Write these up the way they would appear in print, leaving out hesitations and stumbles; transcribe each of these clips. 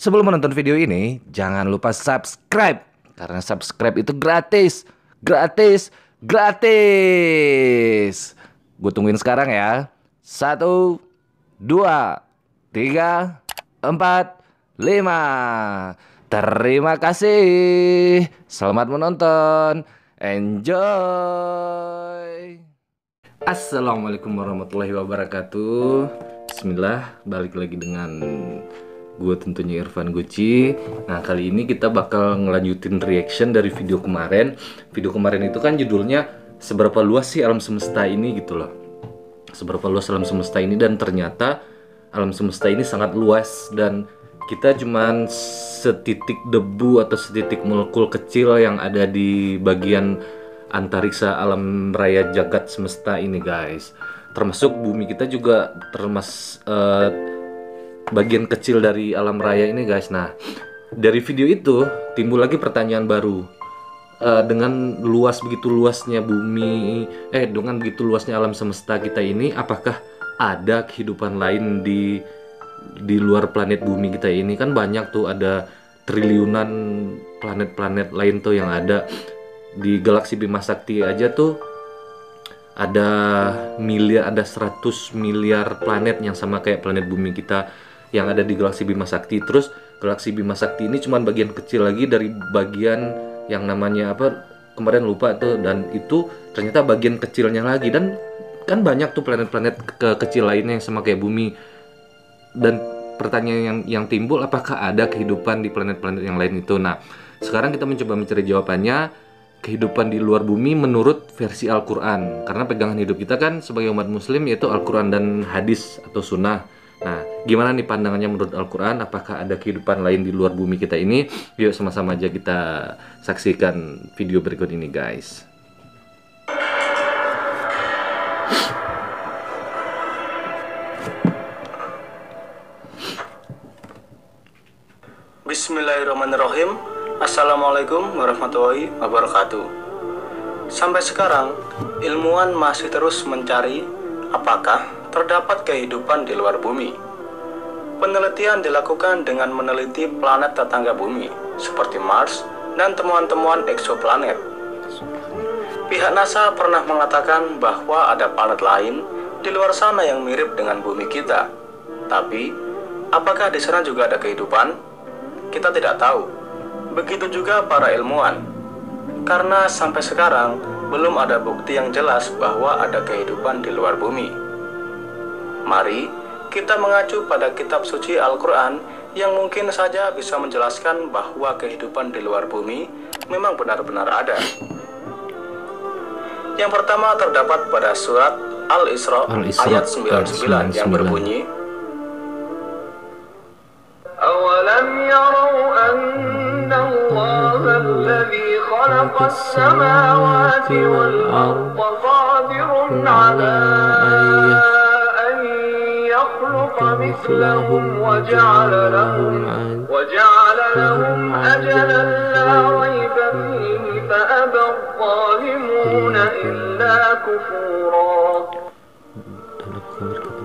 Sebelum menonton video ini, jangan lupa subscribe. Karena subscribe itu gratis. Gratis. Gratis. Gue tungguin sekarang ya. 1, 2, 3, 4, 5. Terima kasih. Selamat menonton. Enjoy. Assalamualaikum warahmatullahi wabarakatuh. Bismillah, balik lagi dengan gue tentunya Irfan Guci. Nah, kali ini kita bakal ngelanjutin reaction dari video kemarin. Video kemarin itu kan judulnya seberapa luas sih alam semesta ini gitu loh. Seberapa luas alam semesta ini, dan ternyata alam semesta ini sangat luas dan kita cuman setitik debu atau setitik molekul kecil yang ada di bagian antariksa alam raya jagat semesta ini, guys. Termasuk bumi kita juga bagian kecil dari alam raya ini, guys. Nah, dari video itu timbul lagi pertanyaan baru. Dengan begitu luasnya bumi, dengan begitu luasnya alam semesta kita ini, apakah ada kehidupan lain di luar planet bumi kita ini? Kan banyak tuh, ada triliunan planet-planet lain tuh yang ada di galaksi Bima Sakti aja tuh. Ada 100 miliar planet yang sama kayak planet bumi kita yang ada di galaksi Bima Sakti. Terus galaksi Bima Sakti ini cuma bagian kecil lagi dari bagian yang namanya apa kemarin lupa tuh, dan itu ternyata bagian kecilnya lagi. Dan kan banyak tuh planet-planet kecil lainnya yang sama kayak bumi. Dan pertanyaan yang timbul, apakah ada kehidupan di planet-planet yang lain itu? Nah, sekarang kita mencoba mencari jawabannya. Kehidupan di luar bumi menurut versi Al-Quran, karena pegangan hidup kita kan sebagai umat muslim yaitu Al-Quran dan hadis atau sunnah. Nah, gimana nih pandangannya menurut Al-Quran? Apakah ada kehidupan lain di luar bumi kita ini? Yuk sama-sama aja kita saksikan video berikut ini, guys. Bismillahirrahmanirrahim. Assalamualaikum warahmatullahi wabarakatuh. Sampai sekarang, ilmuwan masih terus mencari apakah terdapat kehidupan di luar bumi. Penelitian dilakukan dengan meneliti planet tetangga bumi, seperti Mars dan temuan-temuan eksoplanet. Pihak NASA pernah mengatakan bahwa ada planet lain di luar sana yang mirip dengan bumi kita. Tapi, apakah di sana juga ada kehidupan? Kita tidak tahu. Begitu juga para ilmuwan, karena sampai sekarang belum ada bukti yang jelas bahwa ada kehidupan di luar bumi. Mari kita mengacu pada kitab suci Al-Quran yang mungkin saja bisa menjelaskan bahwa kehidupan di luar bumi memang benar-benar ada. Yang pertama terdapat pada surat Al-Isra ayat 99 yang berbunyi, "Awalam yarau الله الذي خلق السماوات والأرض قادر على أن يخلق مثلهم وجعل لهم أجلا لا ريب فيه فأبى الظالمون إلا كفورا."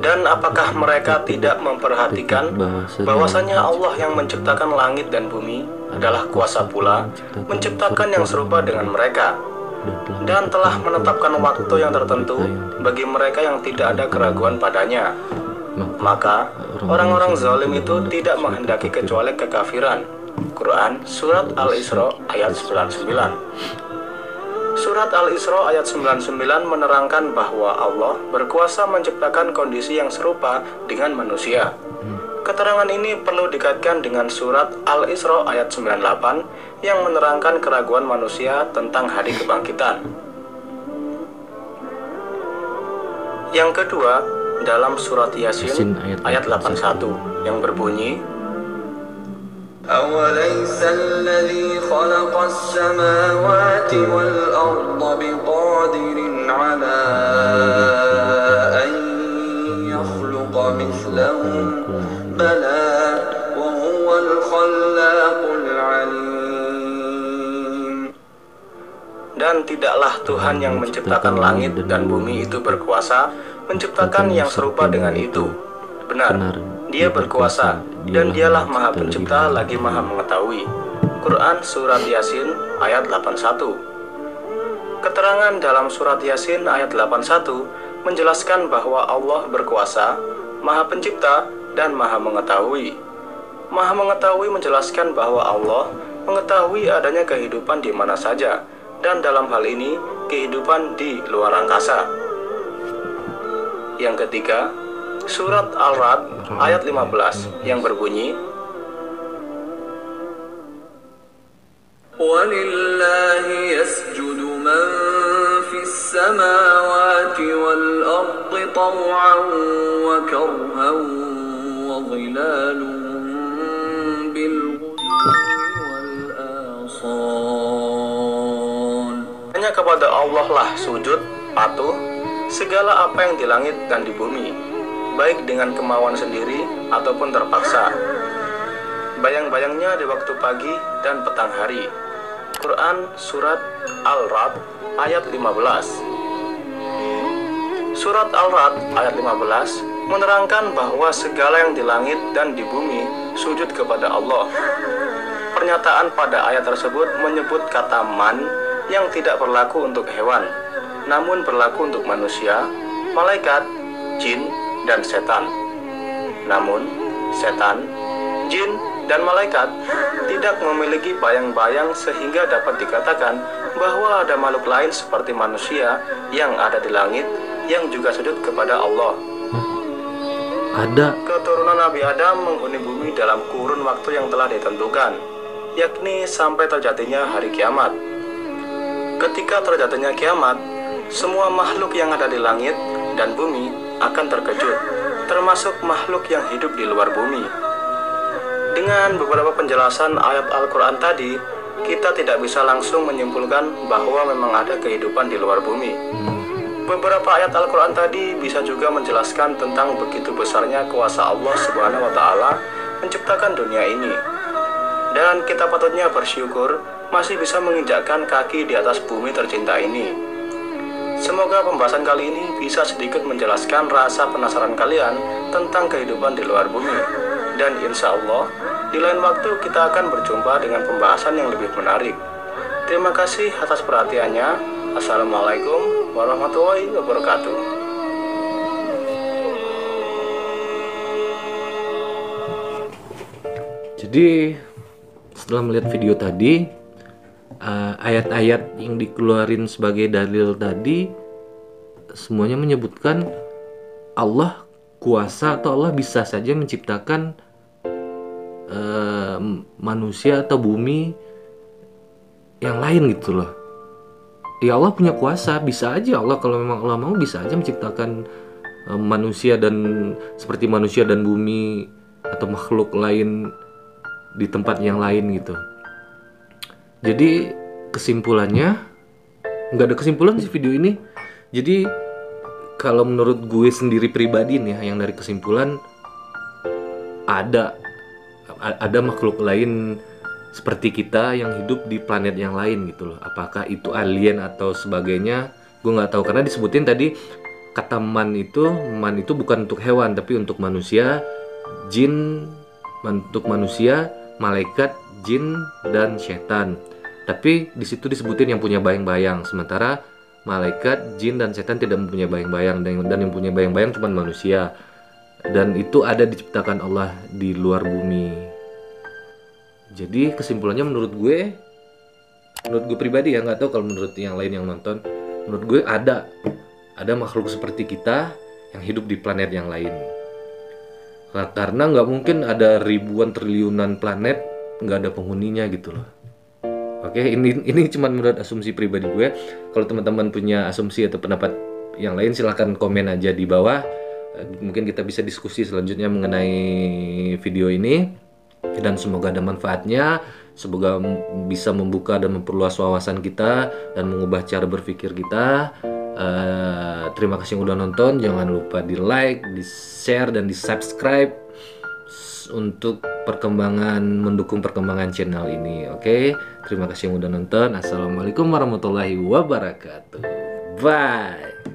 Dan apakah mereka tidak memperhatikan bahwasanya Allah yang menciptakan langit dan bumi adalah kuasa pula menciptakan yang serupa dengan mereka, dan telah menetapkan waktu yang tertentu bagi mereka yang tidak ada keraguan padanya. Maka orang-orang zalim itu tidak menghendaki kecuali kekafiran. Quran Surat Al-Isra ayat 99. Surat Al-Isra ayat 99 menerangkan bahwa Allah berkuasa menciptakan kondisi yang serupa dengan manusia. Keterangan ini perlu dikaitkan dengan surat Al-Isra ayat 98 yang menerangkan keraguan manusia tentang hari kebangkitan. Yang kedua, dalam surat Yasin ayat 81 yang berbunyi, أَوَلَيْسَ الَّذِي خَلَقَ السَّمَاوَاتِ وَالْأَرْضَ بِقَادِرٍ عَلَى أَن يَخْلُقَ مِثْلَهُم بَلَى وَهُوَ الْخَلَّاقُ الْعَلِيمُ. Dan tidaklah Tuhan yang menciptakan langit dan bumi itu berkuasa menciptakan yang serupa dengan itu. Benar, Dia berkuasa, dan dialah Maha Pencipta lagi Maha Mengetahui. Quran Surat Yasin ayat 81. Keterangan dalam Surat Yasin ayat 81 menjelaskan bahwa Allah berkuasa, Maha Pencipta, dan Maha Mengetahui. Maha Mengetahui menjelaskan bahwa Allah mengetahui adanya kehidupan di mana saja, dan dalam hal ini kehidupan di luar angkasa. Yang ketiga, Surat Al-Ra'd ayat 15 yang berbunyi, وَلِلَّهِ يَسْجُدُ مَن فِي السَّمَاوَاتِ وَالْأَرْضِ طَوْعًا وَكَرْهًا وَظِلَالُهُم بِالْغُدُوِّ وَالْآصَالِ. hanya kepada Allah lah sujud, patuh, segala apa yang di langit dan di bumi, baik dengan kemauan sendiri ataupun terpaksa. Bayang-bayangnya di waktu pagi dan petang hari. Quran Surat Al-Ra'd ayat 15. Surat Al-Ra'd ayat 15 menerangkan bahwa segala yang di langit dan di bumi sujud kepada Allah. Pernyataan pada ayat tersebut menyebut kata man yang tidak berlaku untuk hewan, namun berlaku untuk manusia, malaikat, jin, dan setan. Namun, setan, jin, dan malaikat tidak memiliki bayang-bayang sehingga dapat dikatakan bahwa ada makhluk lain seperti manusia yang ada di langit yang juga sujud kepada Allah. Ada. Keturunan Nabi Adam menghuni bumi dalam kurun waktu yang telah ditentukan, yakni sampai terjadinya hari kiamat. Ketika terjadinya kiamat, semua makhluk yang ada di langit dan bumi akan terkejut, termasuk makhluk yang hidup di luar bumi. Dengan beberapa penjelasan ayat Al-Quran tadi, kita tidak bisa langsung menyimpulkan bahwa memang ada kehidupan di luar bumi. Beberapa ayat Al-Quran tadi bisa juga menjelaskan tentang begitu besarnya kuasa Allah Subhanahu wa Ta'ala menciptakan dunia ini. Dan kita patutnya bersyukur masih bisa menginjakkan kaki di atas bumi tercinta ini. Semoga pembahasan kali ini bisa sedikit menjelaskan rasa penasaran kalian tentang kehidupan di luar bumi. Dan insya Allah, di lain waktu kita akan berjumpa dengan pembahasan yang lebih menarik. Terima kasih atas perhatiannya. Assalamualaikum warahmatullahi wabarakatuh. Jadi setelah melihat video tadi, ayat-ayat yang dikeluarin sebagai dalil tadi semuanya menyebutkan Allah kuasa atau Allah bisa saja menciptakan manusia atau bumi yang lain gitu loh. Ya Allah punya kuasa, bisa aja Allah kalau memang Allah mau bisa aja menciptakan manusia dan seperti manusia dan bumi atau makhluk lain di tempat yang lain gitu. Jadi kesimpulannya nggak ada kesimpulan sih video ini. Jadi kalau menurut gue sendiri pribadi nih, yang dari kesimpulan ada makhluk lain seperti kita yang hidup di planet yang lain gitu loh. Apakah itu alien atau sebagainya, gue nggak tahu karena disebutin tadi kata man itu bukan untuk hewan tapi untuk manusia, jin untuk manusia, malaikat, jin dan setan. Tapi di situ disebutin yang punya bayang-bayang, sementara malaikat, jin dan setan tidak mempunyai bayang-bayang, dan yang punya bayang-bayang cuma manusia. Dan itu ada diciptakan Allah di luar bumi. Jadi kesimpulannya menurut gue pribadi ya, nggak tahu kalau menurut yang lain yang nonton, menurut gue ada makhluk seperti kita yang hidup di planet yang lain. Karena nggak mungkin ada ribuan triliunan planet nggak ada penghuninya gitu loh. Oke, ini cuma menurut asumsi pribadi gue. Kalau teman-teman punya asumsi atau pendapat yang lain silahkan komen aja di bawah. Mungkin kita bisa diskusi selanjutnya mengenai video ini. Dan semoga ada manfaatnya. Semoga bisa membuka dan memperluas wawasan kita dan mengubah cara berpikir kita. Terima kasih yang udah nonton. Jangan lupa di like, di share, dan di subscribe untuk mendukung perkembangan channel ini. Oke, terima kasih yang udah nonton. Assalamualaikum warahmatullahi wabarakatuh. Bye.